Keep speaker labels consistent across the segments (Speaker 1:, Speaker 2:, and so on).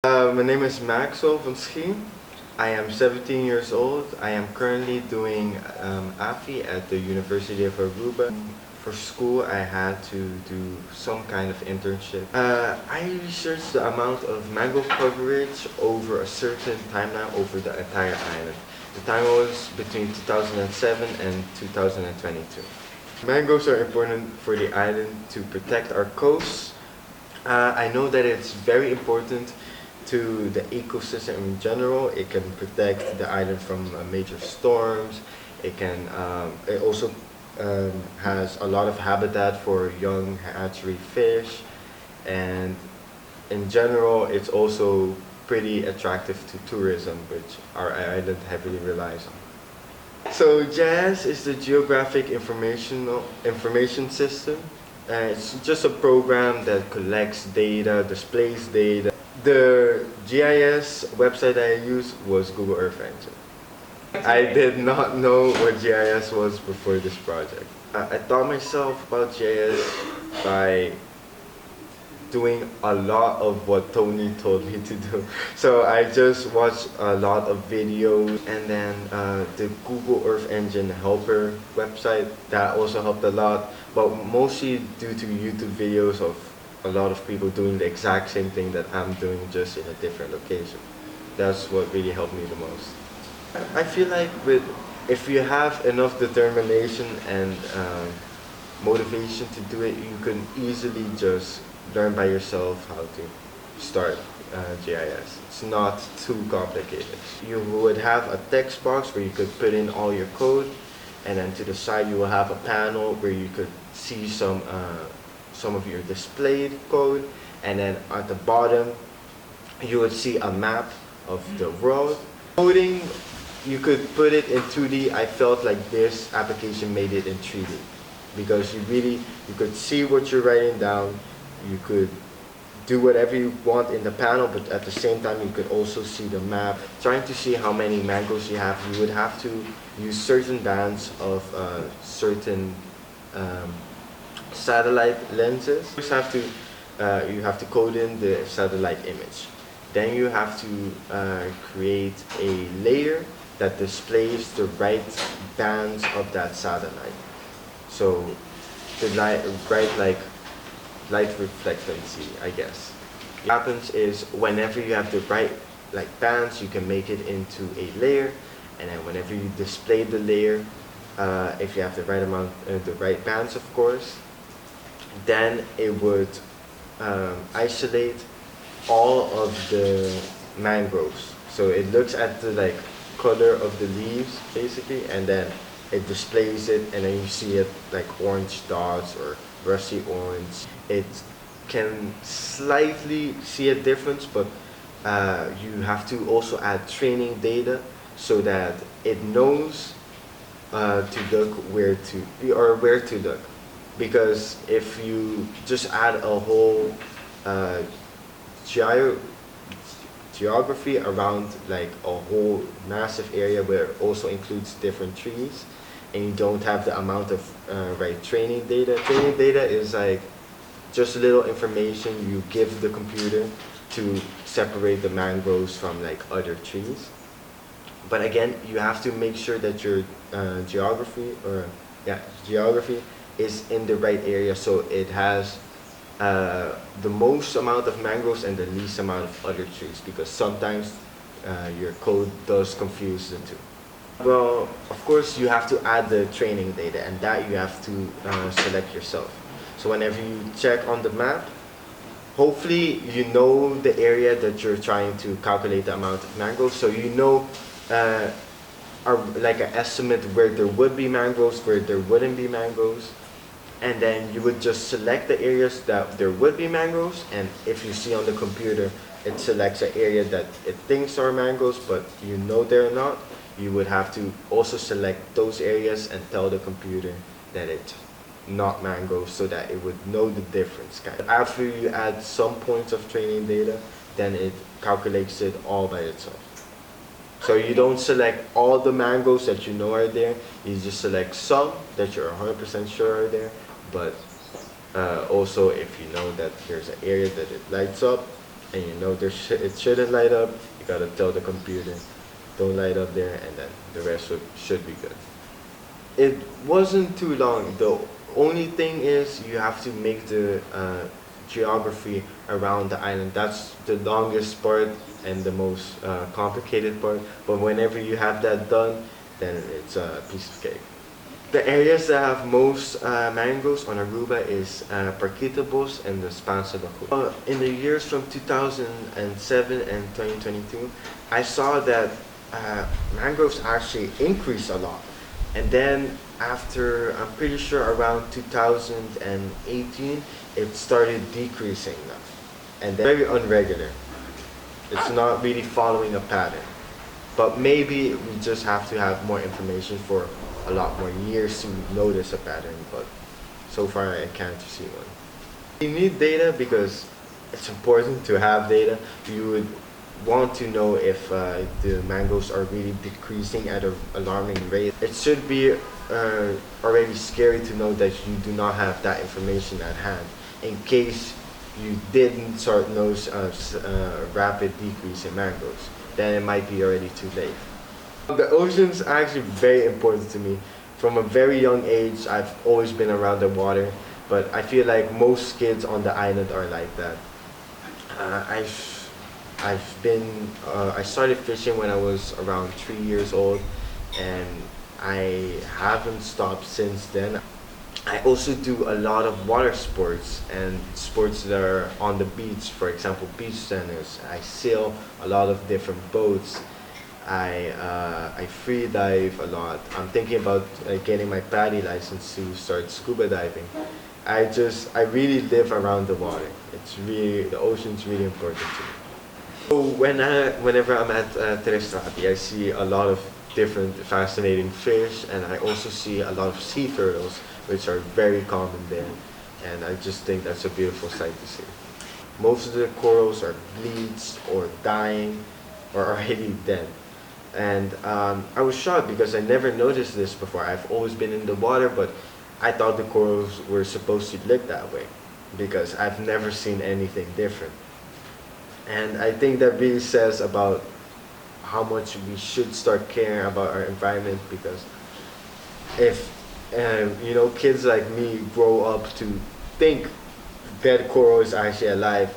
Speaker 1: My name is Maxwell van Schie. I am 17 years old. I am currently doing AFI at the University of Aruba. For school, I had to do some kind of internship. I researched the amount of mangrove coverage over a certain timeline over the entire island. The time was between 2007 and 2022. Mangroves are important for the island to protect our coasts. I know that it's very important to the ecosystem in general. It can protect the island from major storms. It also has a lot of habitat for young hatchery fish, and in general it's also pretty attractive to tourism, which our island heavily relies on. So GIS is the Geographic Information System. It's just a program that collects data, displays data. The GIS website I used was Google Earth Engine. I did not know what GIS was before this project. I taught myself about GIS by doing a lot of what Tony told me to do. So I just watched a lot of videos, and then the Google Earth Engine helper website, that also helped a lot, but mostly due to YouTube videos of a lot of people doing the exact same thing that I'm doing, just in a different location. That's what really helped me the most. I feel like if you have enough determination and motivation to do it, you can easily just learn by yourself how to start GIS. It's not too complicated. You would have a text box where you could put in all your code, and then to the side you will have a panel where you could see some of your displayed code, and then at the bottom you would see a map of the world. Coding, you could put it in 2D. I felt like this application made it in 3D because you could see what you're writing down. You could do whatever you want in the panel, but at the same time you could also see the map. Trying to see how many mangroves you have, you would have to use certain bands of certain satellite lenses. You have to code in the satellite image. Then you have to create a layer that displays the right bands of that satellite. So the light reflectancy, I guess. What happens is whenever you have the right bands, you can make it into a layer, and then whenever you display the layer, if you have the right amount, the right bands, of course, then it would isolate all of the mangroves. So it looks at the color of the leaves basically, and then it displays it, and then you see it like orange dots or rusty orange. It can slightly see a difference, but you have to also add training data so that it knows to look where to look. Because if you just add a whole geography around a whole massive area where it also includes different trees, and you don't have the amount of training data. Training data is just little information you give the computer to separate the mangroves from other trees. But again, you have to make sure that your geography is in the right area, so it has the most amount of mangroves and the least amount of other trees, because sometimes your code does confuse the two. Well, of course you have to add the training data, and that you have to select yourself. So whenever you check on the map, hopefully you know the area that you're trying to calculate the amount of mangroves, so you know an estimate where there would be mangroves, where there wouldn't be mangroves, and then you would just select the areas that there would be mangroves, and if you see on the computer it selects an area that it thinks are mangroves but you know they're not, you would have to also select those areas and tell the computer that it's not mangroves, so that it would know the difference. After you add some points of training data, then it calculates it all by itself. So you don't select all the mangroves that you know are there, you just select some that you're 100% sure are there, but also if you know that there's an area that it lights up, and you know it shouldn't light up, you gotta tell the computer, don't light up there, and then the rest should be good. It wasn't too long. The only thing is you have to make the geography around the island. That's the longest part and the most complicated part. But whenever you have that done, then it's a piece of cake. The areas that have most mangroves on Aruba is Parquítabos and the Spansa Bajo. In the years from 2007 and 2022, I saw that mangroves actually increased a lot. And then after, I'm pretty sure around 2018, it started decreasing now. And then very unregular. It's not really following a pattern. But maybe we just have to have more information for a lot more years to notice a pattern, but so far I can't see one. You need data because it's important to have data. You would want to know if the mangroves are really decreasing at an alarming rate. It should be already scary to know that you do not have that information at hand in case you didn't start notice a rapid decrease in mangroves. Then it might be already too late. The ocean's actually very important to me. From a very young age, I've always been around the water, but I feel like most kids on the island are like that. I started fishing when I was around 3 years old, and I haven't stopped since then. I also do a lot of water sports and sports that are on the beach, for example, beach tennis. I sail a lot of different boats. I free dive a lot. I'm thinking about getting my PADI license to start scuba diving. I really live around the water. The ocean's really important to me. So whenever I'm at Terestrati, I see a lot of different fascinating fish, and I also see a lot of sea turtles, which are very common there. And I just think that's a beautiful sight to see. Most of the corals are bleached or dying or already dead. And I was shocked because I never noticed this before. I've always been in the water, but I thought the corals were supposed to look that way because I've never seen anything different. And I think that really says about how much we should start caring about our environment, because if you know, kids like me grow up to think dead coral is actually alive,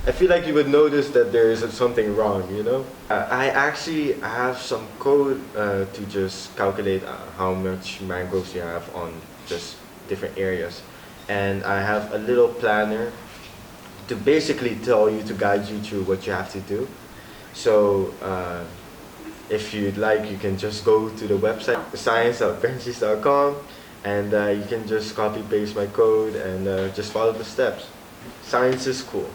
Speaker 1: I feel like you would notice that there is something wrong, you know? I actually have some code to just calculate how much mangroves you have on just different areas. And I have a little planner to basically tell you, to guide you through what you have to do. So if you'd like, you can just go to the website, science.benchies.com, and you can just copy paste my code and just follow the steps. Science is cool.